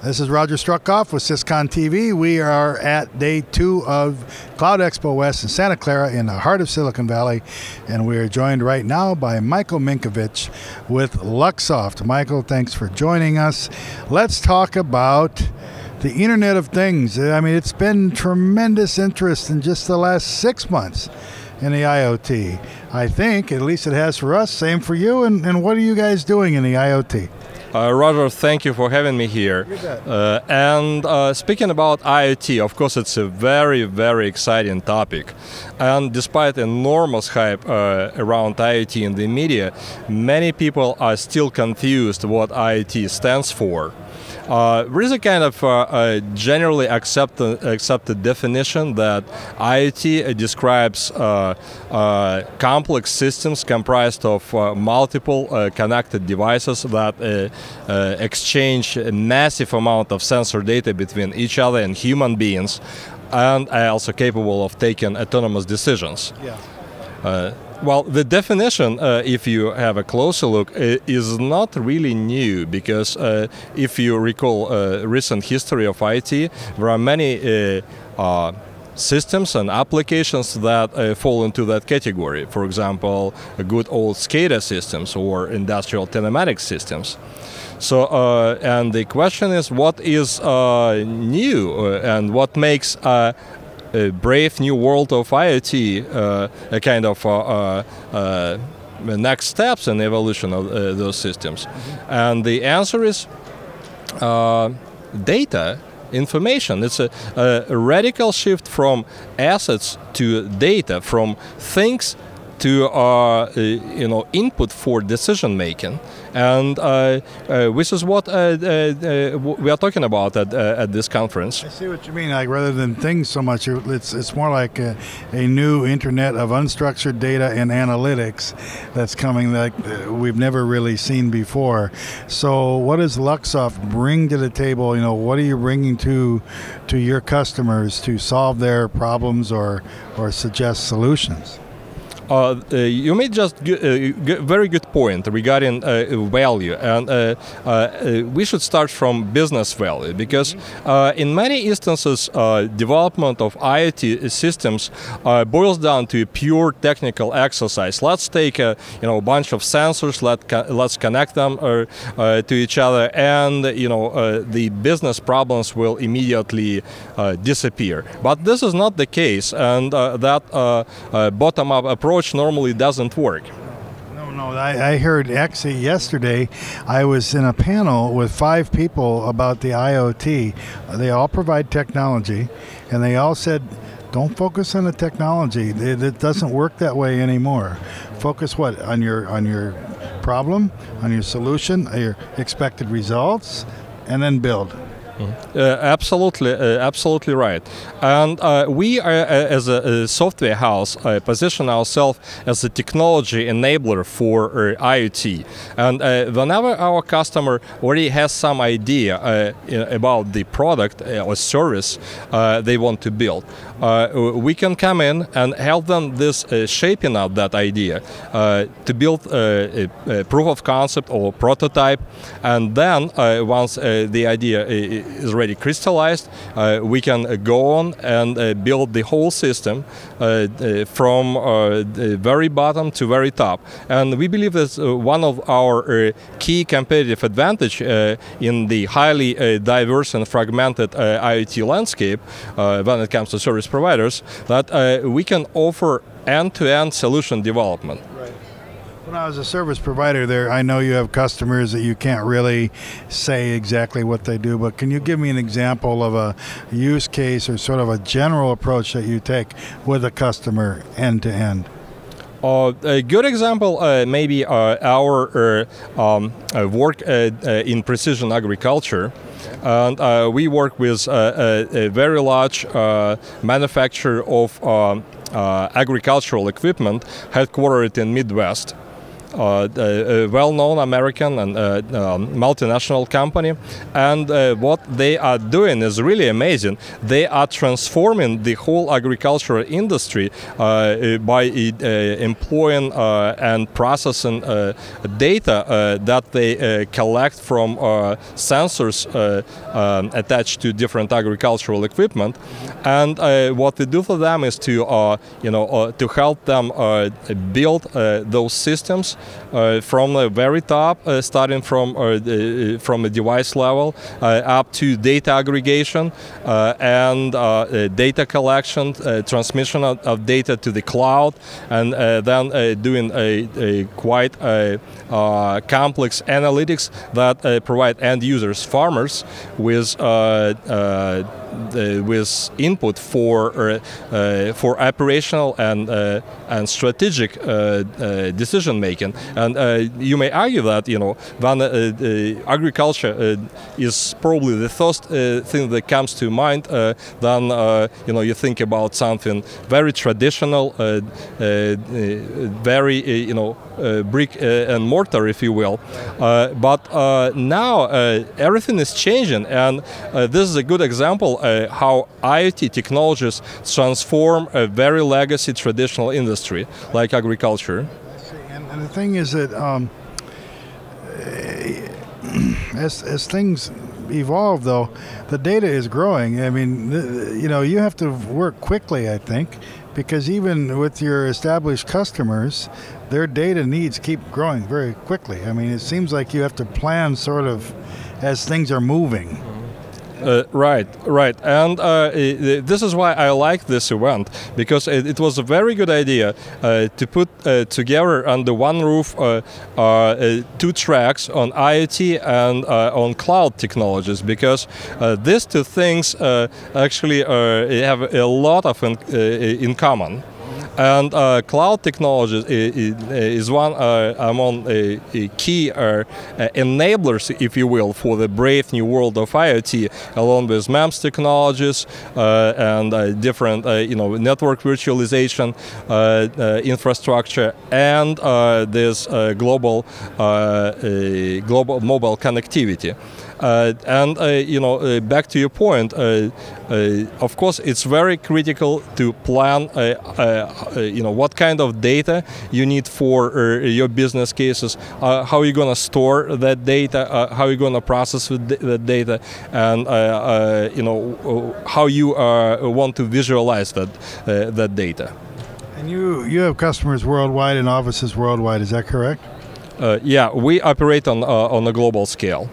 This is Roger Struckoff with Syscon TV. We are at day 2 of CloudEXPO West in Santa Clara in the heart of Silicon Valley, and we are joined right now by Michael Minkevich with Luxoft. Michael, thanks for joining us. Let's talk about the Internet of Things. I mean, it's been tremendous interest in just the last 6 months in the IoT. I think, at least it has for us, same for you, and what are you guys doing in the IoT? Roger, thank you for having me here. Speaking about IoT, of course, it's a very, very exciting topic. And despite enormous hype around IoT in the media, many people are still confused what IoT stands for. There is a kind of generally accepted definition that IoT describes complex systems comprised of multiple connected devices that exchange a massive amount of sensor data between each other and human beings, and are also capable of taking autonomous decisions. Yeah. Well, the definition, if you have a closer look, is not really new, because if you recall recent history of IT, there are many systems and applications that fall into that category. For example, good old SCADA systems or industrial telematics systems. So, and the question is, what is new and what makes a brave new world of IoT a kind of next steps in the evolution of those systems? Mm-hmm. And the answer is data, information. It's a radical shift from assets to data, from things to input for decision making, and which is what we are talking about at this conference. I see what you mean. Like, rather than things so much, it's more like a new internet of unstructured data and analytics that's coming that we've never really seen before. So, what does Luxoft bring to the table? You know, what are you bringing to your customers to solve their problems or suggest solutions? You made just a very good point regarding value, and we should start from business value, because in many instances, development of IoT systems boils down to a pure technical exercise. Let's take a bunch of sensors, let's connect them to each other, and the business problems will immediately disappear. But this is not the case, and that bottom-up approach normally doesn't work. No, I heard actually yesterday, I was in a panel with 5 people about the IoT. They all provide technology, and they all said, don't focus on the technology. It doesn't work that way anymore. Focus what? On your problem, on your solution, your expected results, and then build. Absolutely right. And we are, as a software house, position ourselves as a technology enabler for IoT. And whenever our customer already has some idea about the product or service they want to build, we can come in and help them this shaping out that idea to build a proof of concept or prototype, and then once the idea is already crystallized, we can go on and build the whole system from the very bottom to very top. And we believe that's one of our key competitive advantage in the highly diverse and fragmented IoT landscape when it comes to service providers, that we can offer end-to-end solution development. Right. Now, as a service provider there, I know you have customers that you can't really say exactly what they do, but can you give me an example of a use case or sort of a general approach that you take with a customer end to end? A good example may be our work in precision agriculture. And we work with a very large manufacturer of agricultural equipment headquartered in Midwest. a well-known American and multinational company, and what they are doing is really amazing. They are transforming the whole agricultural industry by employing and processing data that they collect from sensors attached to different agricultural equipment, and what we do for them is to to help them build those systems from the very top, starting from a device level up to data aggregation and data collection, transmission of data to the cloud, and then doing a quite complex analytics that provide end users, farmers, with input for operational and strategic decision making. And you may argue that when agriculture is probably the first thing that comes to mind, then you think about something very traditional, very brick and mortar, if you will. But now everything is changing, and this is a good example how IoT technologies transform a very legacy traditional industry like agriculture. And the thing is that as things evolve, though, the data is growing. I mean, you have to work quickly, I think, because even with your established customers, their data needs keep growing very quickly. I mean, it seems like you have to plan sort of as things are moving. Right. And this is why I like this event, because it was a very good idea to put together under one roof two tracks on IoT and on cloud technologies, because these two things actually have a lot of in common. And cloud technology is one among key enablers, if you will, for the brave new world of IoT, along with MEMS technologies and different network virtualization infrastructure, and this global mobile connectivity. Back to your point, of course, it's very critical to plan, what kind of data you need for your business cases, how you're going to store that data, how you're going to process that data, and how you want to visualize that data. And you have customers worldwide and offices worldwide. Is that correct? Yeah, we operate on a global scale.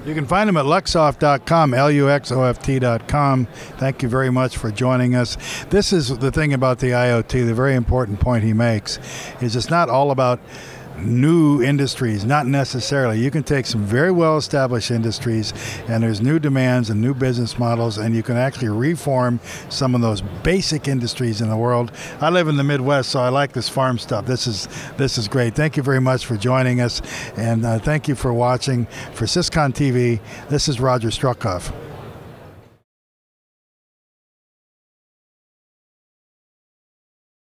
You can find him at luxoft.com, luxoft.com. Thank you very much for joining us. This is the thing about the IoT, the very important point he makes, is it's not all about new industries, not necessarily. You can take some very well-established industries, and there's new demands and new business models, and you can actually reform some of those basic industries in the world. I live in the Midwest, so I like this farm stuff. This is great. Thank you very much for joining us, and thank you for watching. For Syscon TV, this is Roger Struckhoff.